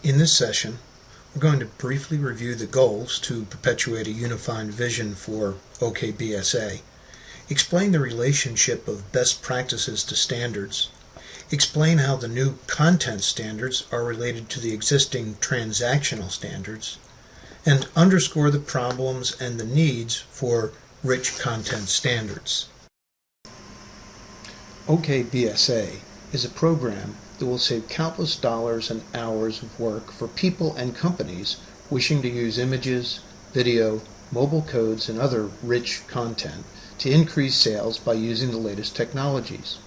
In this session, we're going to briefly review the goals to perpetuate a unified vision for OK BSA, explain the relationship of best practices to standards, explain how the new content standards are related to the existing transactional standards, and underscore the problems and the needs for rich content standards. OK BSA is a program that will save countless dollars and hours of work for people and companies wishing to use images, video, mobile codes, and other rich content to increase sales by using the latest technologies.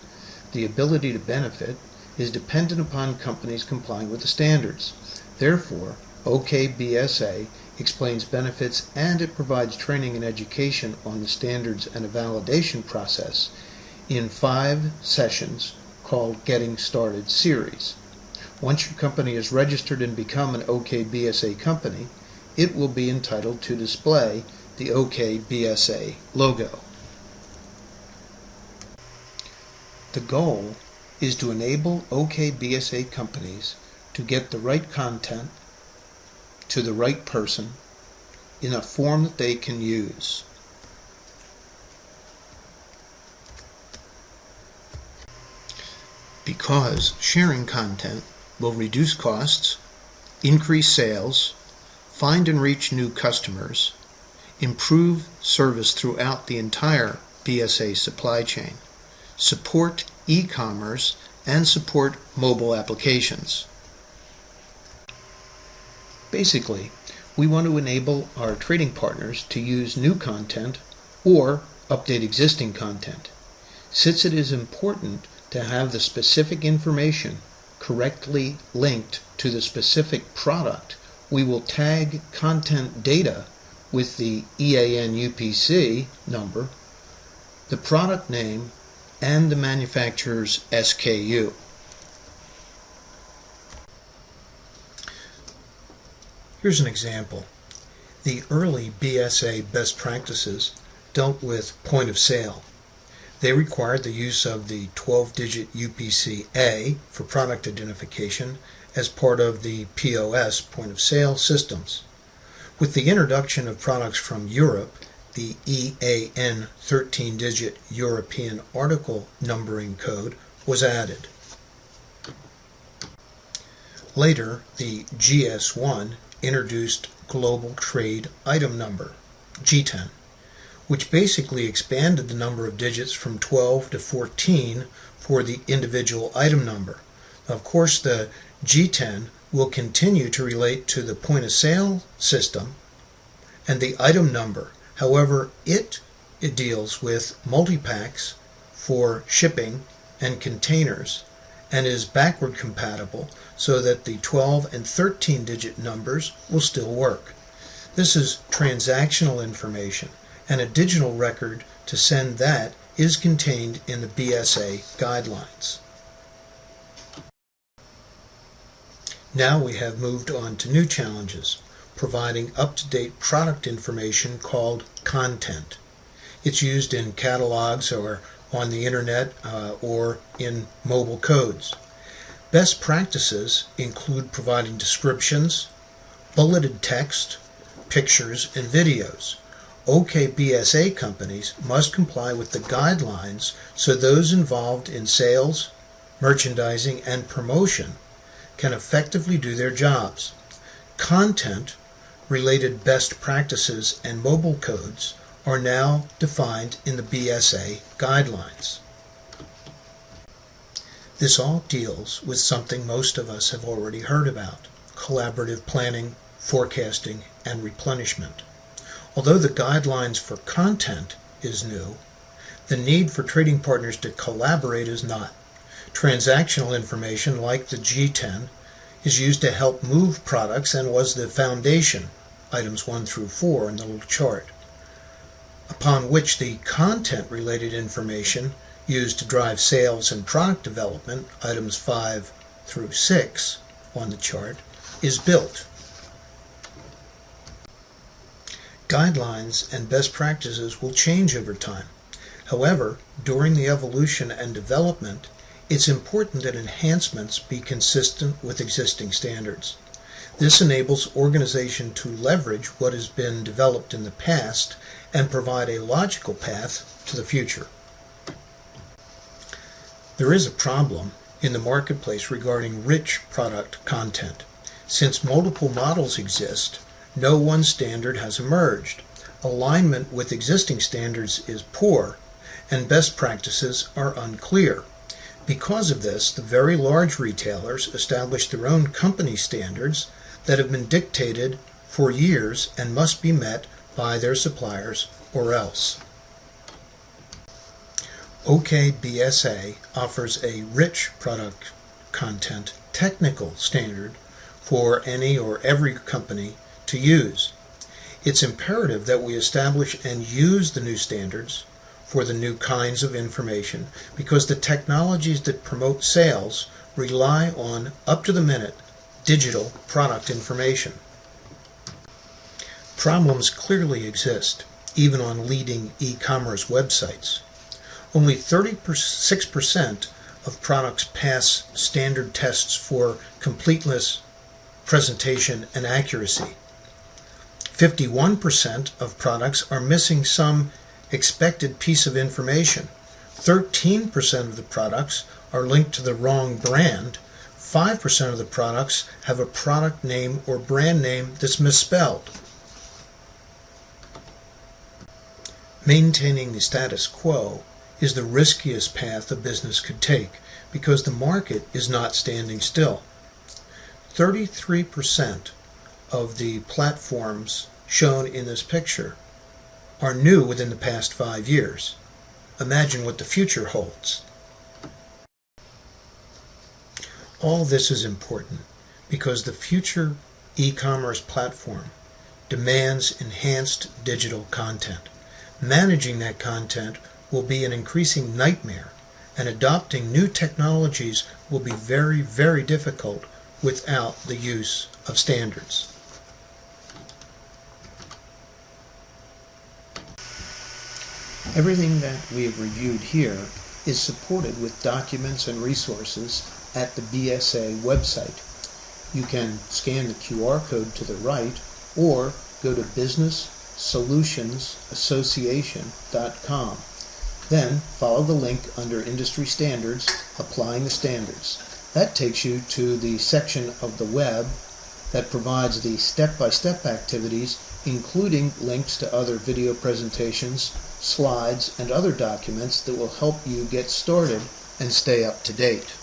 The ability to benefit is dependent upon companies complying with the standards. Therefore, OK BSA explains benefits and it provides training and education on the standards and a validation process in 5 sessions called Getting Started series. Once your company is registered and become an OK BSA company, it will be entitled to display the OK BSA logo. The goal is to enable OK BSA companies to get the right content to the right person in a form that they can use. Because sharing content will reduce costs, increase sales, find and reach new customers, improve service throughout the entire BSA supply chain, support e-commerce, and support mobile applications. Basically, we want to enable our trading partners to use new content or update existing content. Since it is important to have the specific information correctly linked to the specific product, we will tag content data with the EAN UPC number, the product name, and the manufacturer's SKU. Here's an example. The early BSA best practices dealt with point of sale. They required the use of the 12-digit UPC-A for product identification as part of the POS point of sale systems. With the introduction of products from Europe, the EAN 13-digit European Article Numbering Code was added. Later, the GS1 introduced Global Trade Item Number, G10, which basically expanded the number of digits from 12 to 14 for the individual item number. Of course, the G10 will continue to relate to the point of sale system and the item number. However, it deals with multi-packs for shipping and containers and is backward compatible so that the 12 and 13-digit numbers will still work. This is transactional information, and a digital record to send that is contained in the BSA guidelines. Now we have moved on to new challenges, providing up-to-date product information called content. It's used in catalogs or on the internet or in mobile codes. Best practices include providing descriptions, bulleted text, pictures, and videos. OK BSA companies must comply with the guidelines so those involved in sales, merchandising, and promotion can effectively do their jobs. Content-related best practices and mobile codes are now defined in the BSA guidelines. This all deals with something most of us have already heard about: collaborative planning, forecasting, and replenishment. Although the guidelines for content is new, the need for trading partners to collaborate is not. Transactional information like the G10 is used to help move products and was the foundation, items 1 through 4 in the little chart, upon which the content-related information used to drive sales and product development, items 5 through 6 on the chart, is built. Guidelines and best practices will change over time. However, during the evolution and development, it's important that enhancements be consistent with existing standards. This enables organization to leverage what has been developed in the past and provide a logical path to the future. There is a problem in the marketplace regarding rich product content. Since multiple models exist, no one standard has emerged. Alignment with existing standards is poor, and best practices are unclear. Because of this, the very large retailers establish their own company standards that have been dictated for years and must be met by their suppliers or else. OK BSA offers a rich product content technical standard for any or every company to use. It's imperative that we establish and use the new standards for the new kinds of information because the technologies that promote sales rely on up-to-the-minute digital product information. Problems clearly exist, even on leading e-commerce websites. Only 36% of products pass standard tests for completeness, presentation, and accuracy. 51% of products are missing some expected piece of information. 13% of the products are linked to the wrong brand. 5% of the products have a product name or brand name that's misspelled. Maintaining the status quo is the riskiest path a business could take because the market is not standing still. 33% of the platforms shown in this picture are new within the past 5 years. Imagine what the future holds. All this is important because the future e-commerce platform demands enhanced digital content. Managing that content will be an increasing nightmare, and adopting new technologies will be very, very difficult without the use of standards. Everything that we have reviewed here is supported with documents and resources at the BSA website. You can scan the QR code to the right or go to businesssolutionsassociation.com. Then follow the link under Industry Standards, Applying the Standards. That takes you to the section of the web that provides the step-by-step activities, including links to other video presentations, slides, and other documents that will help you get started and stay up to date.